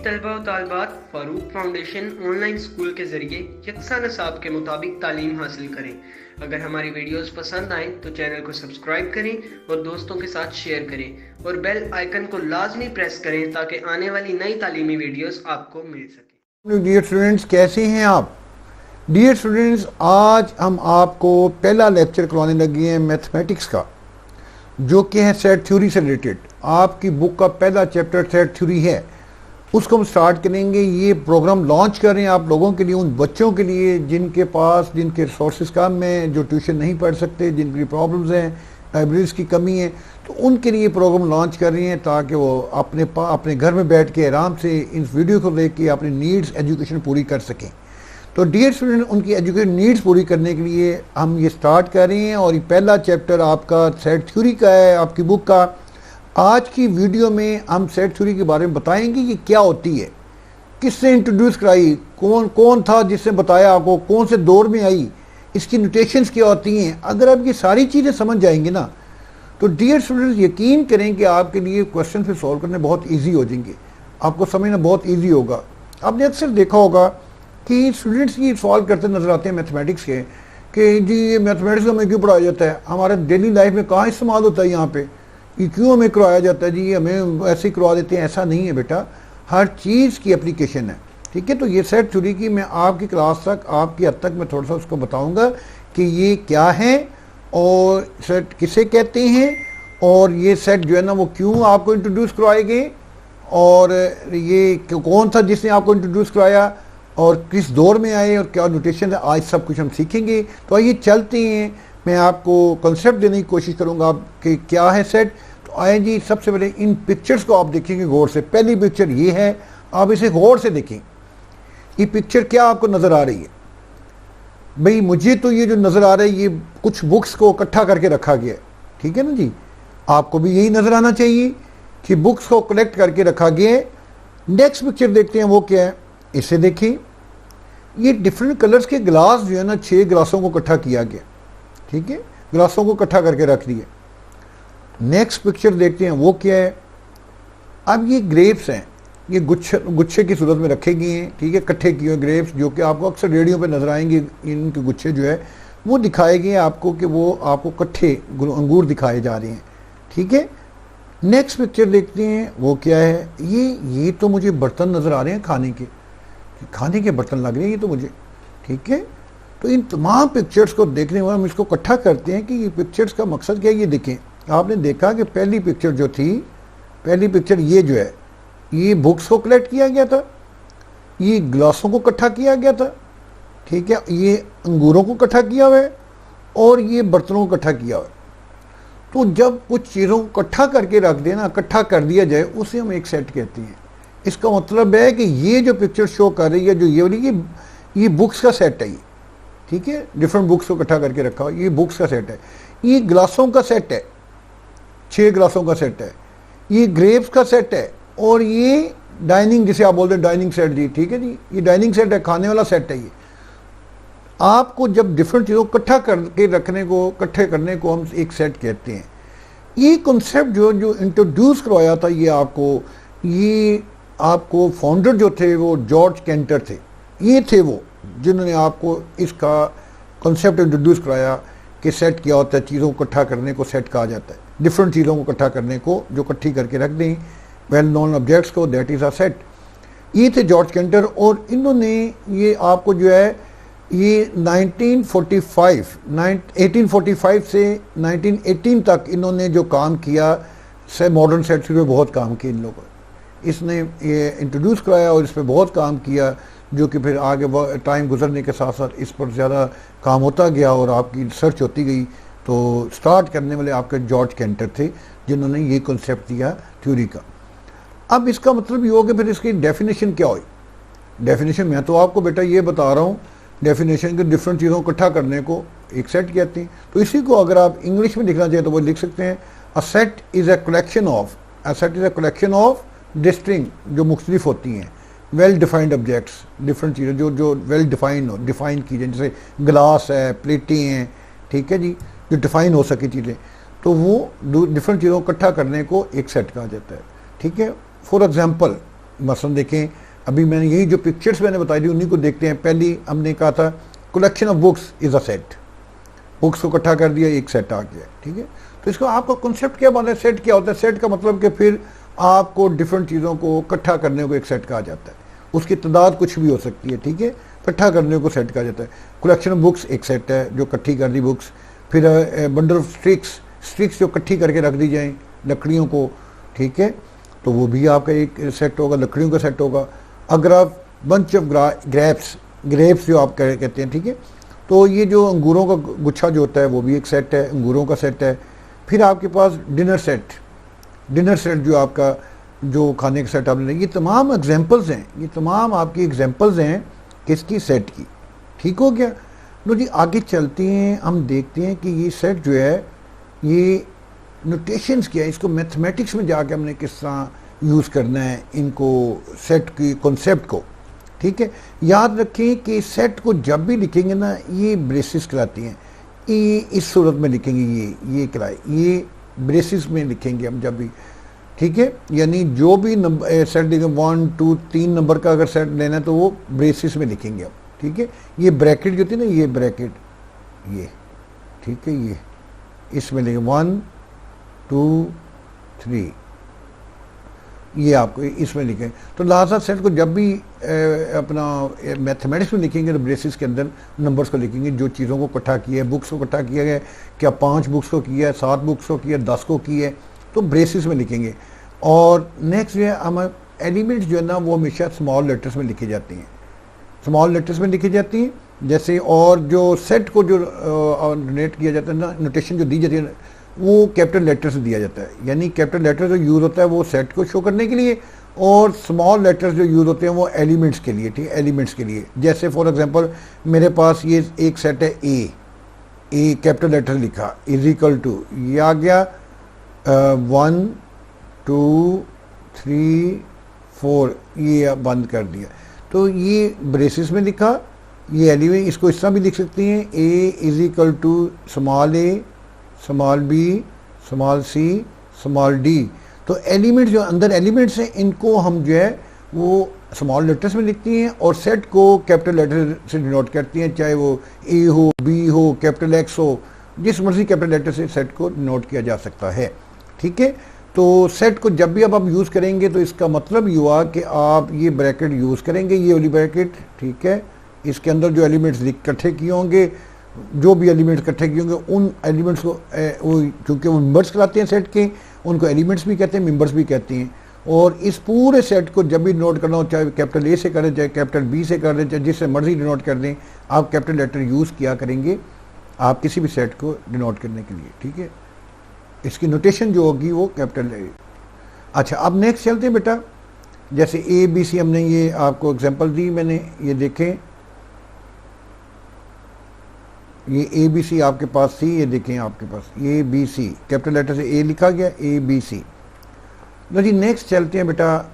तलबा और तालबात Farooq foundation online school के ज़रिए यकसा निसाब के मुताबिक तालीम हासिल करें। अगर हमारी वीडियोस पसंद आएँ तो चैनल को सब्सक्राइब करें और दोस्तों के साथ शेयर करें और बेल आइकन को लाजमी प्रेस करें ताकि आने वाली नई तालीमी वीडियोस आपको मिल सके। डियर स्टूडेंट्स, कैसे हैं आप? डियर स्टूडेंट्स, आज हम आपको पहला लेक्चर करवाने लगे हैं मैथमेटिक्स का, जो कि है सेट थ्योरी से रिलेटेड। आपकी बुक का पहला चैप्टर सेट थ्योरी है, उसको हम स्टार्ट करेंगे। ये प्रोग्राम लॉन्च कर रहे हैं आप लोगों के लिए, उन बच्चों के लिए जिनके रिसोर्सेज कम हैं, जो ट्यूशन नहीं पढ़ सकते, जिनकी प्रॉब्लम्स हैं, लाइब्रेरीज की कमी है, तो उनके लिए प्रोग्राम लॉन्च कर रही हैं ताकि वो अपने घर में बैठ के आराम से इस वीडियो को देख के अपनी नीड्स एजुकेशन पूरी कर सकें। तो डियर स्टूडेंट, उनकी एजुकेशन नीड्स पूरी करने के लिए हम ये स्टार्ट कर रहे हैं और ये पहला चैप्टर आपका सेट थ्योरी का है आपकी बुक का। आज की वीडियो में हम सेट थ्योरी के बारे में बताएंगे कि क्या होती है, किसने इंट्रोड्यूस कराई, कौन था जिसने बताया आपको, कौन से दौर में आई, इसकी नोटेशंस क्या होती हैं। अगर आप ये सारी चीज़ें समझ जाएंगे ना, तो डियर स्टूडेंट्स यकीन करें कि आपके लिए क्वेश्चन से सॉल्व करने बहुत ईजी हो जाएंगे, आपको समझना बहुत ईजी होगा। आपने अक्सर देखा होगा कि स्टूडेंट्स ये सॉल्व करते नजर आते हैं मैथमेटिक्स के कि जी ये मैथमेटिक्स हमें क्यों पढ़ाया जाता है, हमारे डेली लाइफ में कहाँ इस्तेमाल होता है, यहाँ पे ये क्यों हमें करवाया जाता है, जी ये हमें ऐसे ही करवा देते हैं। ऐसा नहीं है बेटा, हर चीज़ की एप्लीकेशन है, ठीक है। तो ये सेट थ्योरी की मैं आपकी क्लास तक, आपकी हद तक मैं थोड़ा सा उसको बताऊँगा कि ये क्या है और सेट किसे कहते हैं, और ये सेट जो है ना वो क्यों आपको इंट्रोड्यूस करवाए गए, और ये कौन था जिसने आपको इंट्रोड्यूस कराया, और किस दौर में आए, और क्या नोटेशन है, आज सब कुछ हम सीखेंगे। तो आइए चलते हैं, मैं आपको कंसेप्ट देने की कोशिश करूंगा कि क्या है सेट। तो आए जी, सबसे पहले इन पिक्चर्स को आप देखेंगे गौर से। पहली पिक्चर ये है, आप इसे गौर से देखें। ये पिक्चर क्या आपको नज़र आ रही है? भाई मुझे तो ये जो नज़र आ रहा है ये कुछ बुक्स को इकट्ठा करके रखा गया है, ठीक है ना जी। आपको भी यही नज़र आना चाहिए कि बुक्स को कलेक्ट करके रखा गया है। नेक्स्ट पिक्चर देखते हैं, वो क्या है, इसे देखें। ये डिफरेंट कलर्स के ग्लास जो है ना, 6 ग्लासों को इकट्ठा किया गया, ठीक है, ग्लासों को इकट्ठा करके रख दिए। नेक्स्ट पिक्चर देखते हैं, वो क्या है। अब ये ग्रेप्स हैं, ये गुच्छे की सूरत में रखे गए हैं, ठीक है, इकट्ठे किए हुए ग्रेप्स, जो कि आपको अक्सर रेडियो पे नजर आएंगे। इनके गुच्छे जो है वो दिखाए गए हैं आपको कि वो आपको इकट्ठे अंगूर दिखाए जा रहे हैं, ठीक है। नेक्स्ट पिक्चर देखते हैं, वो क्या है। ये तो मुझे बर्तन नजर आ रहे हैं, खाने के बर्तन लग रहे हैं ये तो मुझे, ठीक है। तो इन तमाम पिक्चर्स को देखने के बाद हम इसको इकट्ठा करते हैं कि ये पिक्चर्स का मकसद क्या है। ये देखें, आपने देखा कि पहली पिक्चर जो थी, पहली पिक्चर ये जो है, ये बुक्स को कलेक्ट किया गया था, ये ग्लासों को इकट्ठा किया गया था, ठीक है, ये अंगूरों को इकट्ठा किया हुआ है, और ये बर्तनों को इकट्ठा किया हुआ है। तो जब कुछ चीज़ों को इकट्ठा करके रख देना, इकट्ठा कर दिया जाए, उसे हम एक सेट कहते हैं। इसका मतलब है कि ये जो पिक्चर शो कर रही है, जो ये वाली, ये बुक्स का सेट है, ये ठीक है, डिफरेंट बुक्स को इकट्ठा करके रखा हुआ, ये बुक्स का सेट है। ये ग्लासों का सेट है, 6 ग्लासों का सेट है। ये ग्रेप्स का सेट है, और ये डाइनिंग, जिसे आप बोलते हैं डाइनिंग सेट जी, ठीक है जी, ये डाइनिंग सेट है, खाने वाला सेट है। ये आपको जब डिफरेंट चीज़ों को इकट्ठा करके रखने को, इकट्ठे करने को हम एक सेट कहते हैं। ये कॉन्सेप्ट जो इंट्रोड्यूस करवाया था, ये आपको फाउंडर जो थे वो जॉर्ज कैंटर थे। ये थे वो जिन्होंने आपको इसका कॉन्सेप्ट इंट्रोड्यूस कराया कि सेट क्या होता है, चीज़ों को इकट्ठा करने को सेट कहा जाता है। डिफरेंट चीज़ों को इकट्ठा करने को, जो इकट्ठी करके रख दें वेल नोन ऑब्जेक्ट्स को, दैट इज़ अ सेट। ये थे जॉर्ज कैंटर, और इन्होंने ये आपको जो है ये 1845 से 1918 तक इन्होंने जो काम किया, से मॉडर्न सेट्स पे बहुत काम किया इन लोगों ने। इसने ये इंट्रोड्यूस कराया और इस पर बहुत काम किया, जो कि फिर आगे टाइम गुजरने के साथ साथ इस पर ज़्यादा काम होता गया और आपकी रिसर्च होती गई। तो स्टार्ट करने वाले आपके जॉर्ज कैंटर थे, जिन्होंने ये कॉन्सेप्ट दिया थ्योरी का। अब इसका मतलब ये हो कि फिर इसकी डेफिनेशन क्या हुई। डेफिनेशन मैं तो आपको बेटा ये बता रहा हूँ, डेफिनेशन के डिफरेंट चीज़ों को इकट्ठा करने को एक सेट कहते हैं। तो इसी को अगर आप इंग्लिश में लिखना चाहिए तो वो लिख सकते हैं, a set is a collection of distinct, जो मुख्तलिफ होती हैं, वेल डिफाइंड ऑब्जेक्ट्स, डिफरेंट चीज़ें जो वेल डिफाइन की जाए, जैसे ग्लास है, प्लेटें हैं, ठीक है जी, जो डिफाइन हो सके चीज़ें, तो वो डिफरेंट चीज़ों को इकट्ठा करने को एक सेट कहा जाता है, ठीक है। फॉर एग्जांपल मसलन देखें, अभी मैंने यही जो पिक्चर्स मैंने बताई थी उन्हीं को देखते हैं। पहली हमने कहा था collection of books is a set, books को इकट्ठा कर दिया, एक सेट आ गया, ठीक है। तो इसको आपका कॉन्सेप्ट क्या बनता है, सेट क्या होता है? सेट का मतलब कि फिर आपको डिफरेंट चीज़ों को इकट्ठा करने को एक सेट कहा जाता है। उसकी तादाद कुछ भी हो सकती है, ठीक है, इकट्ठा करने को सेट कहा जाता है। कलेक्शन ऑफ बुक्स एक सेट है जो इकट्ठी कर दी बुक्स। फिर बंडल ऑफ स्ट्रिक्स जो इकट्ठी करके रख दी जाए लकड़ियों को, ठीक है, तो वो भी आपका एक सेट होगा, लकड़ियों का सेट होगा। अगर आप बंच ऑफ ग्रेप्स जो आप कहते हैं, ठीक है, तो ये जो अंगूरों का गुच्छा जो होता है वो भी एक सेट है, अंगूरों का सेट है। फिर आपके पास डिनर सेट जो आपका जो खाने का सेट आपने, ये तमाम एग्जांपल्स हैं, ये तमाम आपकी एग्जांपल्स हैं किसकी, सेट की। ठीक हो गया। लो जी आगे चलते हैं, हम देखते हैं कि ये सेट जो है ये नोटेशंस क्या है, इसको मैथमेटिक्स में जाके हमने किस तरह यूज़ करना है इनको, सेट की कॉन्सेप्ट को। ठीक है, याद रखें कि सेट को जब भी लिखेंगे ना ये ब्रेसिस कहलाती हैं, ये इस सूरत में लिखेंगे, ये कहलाए, ये ब्रेसिस में लिखेंगे हम जब भी, ठीक है। यानी जो भी नंबर सेट देंगे 1 2 3 नंबर का अगर सेट लेना है तो वो ब्रेसिस में लिखेंगे हम, ठीक है। ये ब्रैकेट जो होती है ना, ये ब्रैकेट, ये ठीक है, ये इसमें लिखेंगे 1 2 3, ये आपको इसमें लिखें। तो लाजा सेट को जब भी अपना मैथमेटिक्स में लिखेंगे तो ब्रेसिस के अंदर नंबर्स को लिखेंगे, जो चीज़ों को इकट्ठा किया है, बुक्स को इकट्ठा किया गया, क्या 5 बुक्स को किया है, 7 बुक्स को किया है, 10 को किया है, तो ब्रेसिस में लिखेंगे। और नेक्स्ट जो है हम एलिमेंट्स जो है ना वो हमेशा स्मॉल लेटर्स में लिखे जाते हैं, स्मॉल लेटर्स में लिखी जाती हैं जैसे। और जो सेट को जो डोनेट किया जाता है ना, नोटेशन जो दी जाती है वो कैपिटल लेटर से दिया जाता है। यानी कैपिटल लेटर जो यूज़ होता है वो सेट को शो करने के लिए, और स्मॉल लेटर्स जो यूज़ होते हैं वो एलिमेंट्स के लिए, ठीक है, एलिमेंट्स के लिए। जैसे फॉर एग्जांपल मेरे पास ये एक सेट है ए कैपिटल लेटर लिखा, इज इक्वल टू, ये आ गया 1 2 3 4, ये बंद कर दिया। तो ये ब्रेसिस में लिखा, ये एलिमेंट, इसको इस तरह भी लिख सकती हैं, A is equal to small a small b small c small d. तो एलिमेंट जो अंदर एलिमेंट्स हैं इनको हम जो है वो स्मॉल लेटर्स में लिखती हैं, और सेट को कैपिटल लेटर से डिनोट करती हैं, चाहे वो ए हो, बी हो, कैपिटल एक्स हो, जिस मर्जी कैपिटल लेटर से सेट को डिनोट किया जा सकता है। ठीक है, तो सेट को जब भी अब आप यूज़ करेंगे तो इसका मतलब ये हुआ कि आप ये ब्रैकेट यूज़ करेंगे, ये वाली ब्रैकेट, ठीक है। इसके अंदर जो एलिमेंट्स इकट्ठे किए होंगे, जो भी एलिमेंट्स इकट्ठे किए होंगे उन एलिमेंट्स को वो चूँकि वो मेंबर्स कहलाते हैं सेट के, उनको एलिमेंट्स भी कहते हैं, मेंबर्स भी कहते हैं। और इस पूरे सेट को जब भी नोट करना हो, चाहे कैपिटल ए से करें, चाहे कैपिटल बी से कर दें, चाहे जिससे मर्जी डिनोट कर दें, आप कैपिटल लेटर यूज़ किया करेंगे आप किसी भी सेट को डिनोट करने के लिए। ठीक है, इसकी नोटेशन जो होगी वो कैपिटल है। अच्छा, अब नेक्स्ट चलते हैं बेटा। जैसे ए बी सी हमने ये आपको एग्जांपल दी मैंने, ये देखें, ये ए बी सी आपके पास थी, ये देखें आपके पास A B C capital letter से ए लिखा गया, ए बी सी। लो जी नेक्स्ट चलते हैं बेटा।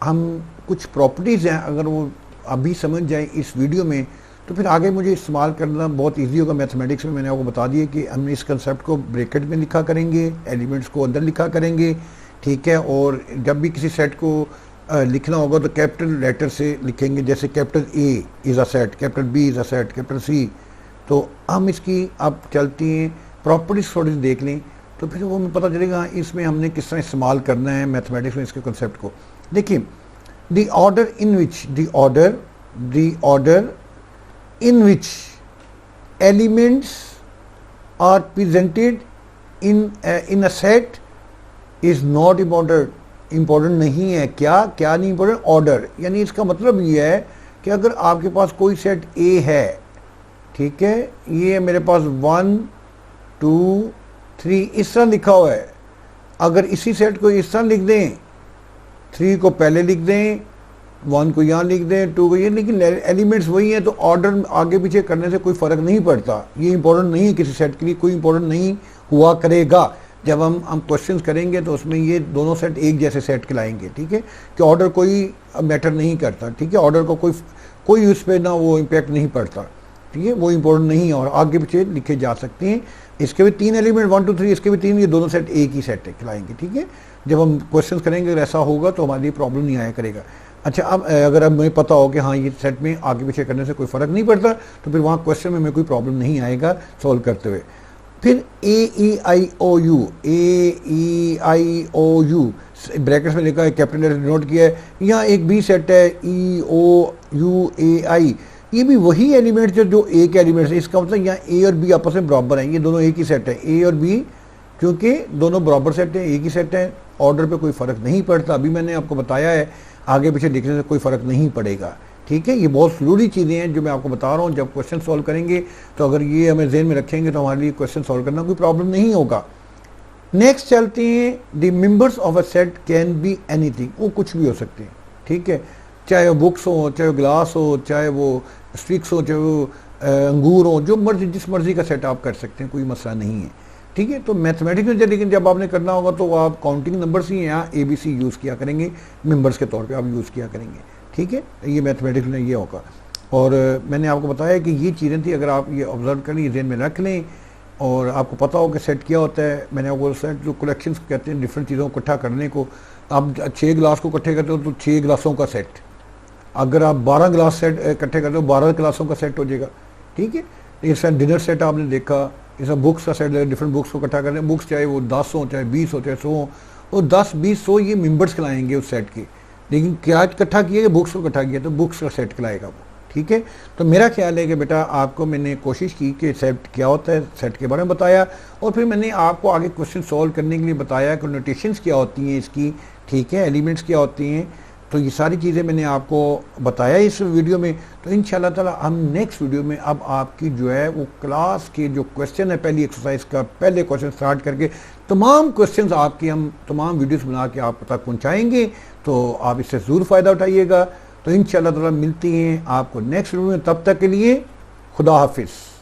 हम कुछ प्रॉपर्टीज़ हैं, अगर वो अभी समझ जाए इस वीडियो में तो फिर आगे मुझे इस्तेमाल करना बहुत इजी होगा। मैथमेटिक्स में मैंने आपको बता दिया कि हम इस कंसेप्ट को ब्रैकेट में लिखा करेंगे, एलिमेंट्स को अंदर लिखा करेंगे, ठीक है। और जब भी किसी सेट को लिखना होगा तो कैपिटल लेटर से लिखेंगे, जैसे capital A is a set, capital B is a set, capital C. तो हम इसकी अब चलती हैं प्रॉपर्टीज थोड़ी सी देख लें तो फिर वो हमें पता चलेगा इसमें हमने किस तरह इस्तेमाल करना है मैथमेटिक्स में इसके कंसेप्ट को। देखिए, the order in which elements are presented in a set is not important नहीं है। क्या नहीं इम्पोर्टेंट? ऑर्डर। यानी इसका मतलब ये है कि अगर आपके पास कोई सेट ए है, ठीक है, ये मेरे पास 1 2 3 इस तरह लिखा हुआ है, अगर इसी सेट को इस तरह लिख दें, 3 को पहले लिख दें, 1 को यहाँ लिख दें, 2 को ये, लेकिन एलिमेंट्स वही हैं तो ऑर्डर आगे पीछे करने से कोई फ़र्क नहीं पड़ता। ये इंपॉर्टेंट नहीं है, किसी सेट के लिए कोई इंपॉर्टेंट नहीं हुआ करेगा। जब हम क्वेश्चंस करेंगे तो उसमें ये दोनों सेट एक जैसे सेट कहलाएंगे, ठीक है, कि ऑर्डर कोई मैटर नहीं करता, ठीक है, ऑर्डर को कोई उस पर ना वो इम्पैक्ट नहीं पड़ता, ठीक है, वो इंपॉर्टेंट नहीं है और आगे पीछे लिखे जा सकते हैं। इसके भी 3 एलिमेंट 1 2 3, इसके भी 3, ये दोनों सेट एक ही सेट कहलाएंगे, ठीक है। जब हम क्वेश्चन करेंगे अगर ऐसा होगा तो हमारी प्रॉब्लम नहीं आया करेगा। अच्छा, अब अगर अब मुझे पता हो कि हाँ ये सेट में आगे पीछे करने से कोई फ़र्क नहीं पड़ता, तो फिर वहाँ क्वेश्चन में कोई प्रॉब्लम नहीं आएगा सॉल्व करते हुए। फिर AEIOU, AEIOU ब्रैकेट्स में लिखा है, कैपिटल लेटर नोट किया है। यहाँ एक बी सेट है EOUAI, ये भी वही एलिमेंट जो ए के एलिमेंट्स है। इसका मतलब यहाँ ए और बी आपस में बराबर हैं, ये दोनों एक ही सेट है, ए और बी, क्योंकि दोनों बराबर सेट हैं, एक ही सेट हैं, ऑर्डर पे कोई फ़र्क नहीं पड़ता। अभी मैंने आपको बताया है, आगे पीछे लिखने से कोई फ़र्क नहीं पड़ेगा। ठीक है, ये बहुत ज़रूरी चीज़ें हैं जो मैं आपको बता रहा हूँ। जब क्वेश्चन सॉल्व करेंगे तो अगर ये हमें ज़हन में रखेंगे तो हमारे लिए क्वेश्चन सॉल्व करना कोई प्रॉब्लम नहीं होगा। नेक्स्ट चलते हैं, the members of a set can be anything, वो कुछ भी हो सकते हैं। ठीक है, चाहे वो बुक्स हो, चाहे वो ग्लास हो, चाहे वो स्टिक्स हो, चाहे वो अंगूर हो, जो मर्जी जिस मर्जी का सेट आप कर सकते हैं, कोई मसला नहीं है। ठीक है, तो मैथमेटिक्स में लेकिन जब आपने करना होगा तो आप काउंटिंग नंबर्स ही यहाँ ABC यूज़ किया करेंगे, मेंबर्स के तौर पे आप यूज़ किया करेंगे। ठीक है, ये मैथमेटिक्स में ये होगा। और मैंने आपको बताया कि ये चीज़ें थी, अगर आप ये ऑब्जर्व करें, ये ज़हन में रख लें और आपको पता हो कि सेट क्या होता है। मैंने आपको सेट जो कलेक्शंस कहते हैं डिफरेंट चीज़ों को इकट्ठा करने को, आप 6 गिलास को इकट्ठे करते हो तो 6 गिलासों का सेट, अगर आप 12 गिलास सेट इकट्ठे करते हो 12 गिलासों का सेट हो जाएगा। ठीक है, इस डिनर सेट आपने देखा, इस बुक्स का सेट, डिफरेंट बुक्स को इकट्ठा करें, बुक्स चाहे वो 10 हो, चाहे 20 हो, चाहे 100 हो, वो 10, 20, 100 ये मेंबर्स कहलाएंगे उस सेट के। लेकिन क्या इकट्ठा किया कि बुक्स को इकट्ठा किया, तो बुक्स का सेट कहलाएगा वो। ठीक है, तो मेरा ख्याल है कि बेटा आपको मैंने कोशिश की कि सेट क्या होता है, सेट के बारे में बताया, और फिर मैंने आपको आगे क्वेश्चन सॉल्व करने के लिए बताया कि नोटेशंस क्या होती हैं इसकी। ठीक है, एलिमेंट्स क्या होती हैं, तो ये सारी चीज़ें मैंने आपको बताया इस वीडियो में। तो इंशाल्लाह ताला हम नेक्स्ट वीडियो में अब आपकी जो है वो क्लास के जो क्वेश्चन है, पहली एक्सरसाइज का पहले क्वेश्चन स्टार्ट करके तमाम क्वेश्चंस आपकी हम तमाम वीडियोस बना के आप तक पहुंचाएंगे, तो आप इससे ज़रूर फ़ायदा उठाइएगा। तो इंशाल्लाह ताला मिलती हैं आपको नेक्स्ट वीडियो में, तब तक के लिए खुदा हाफिज़।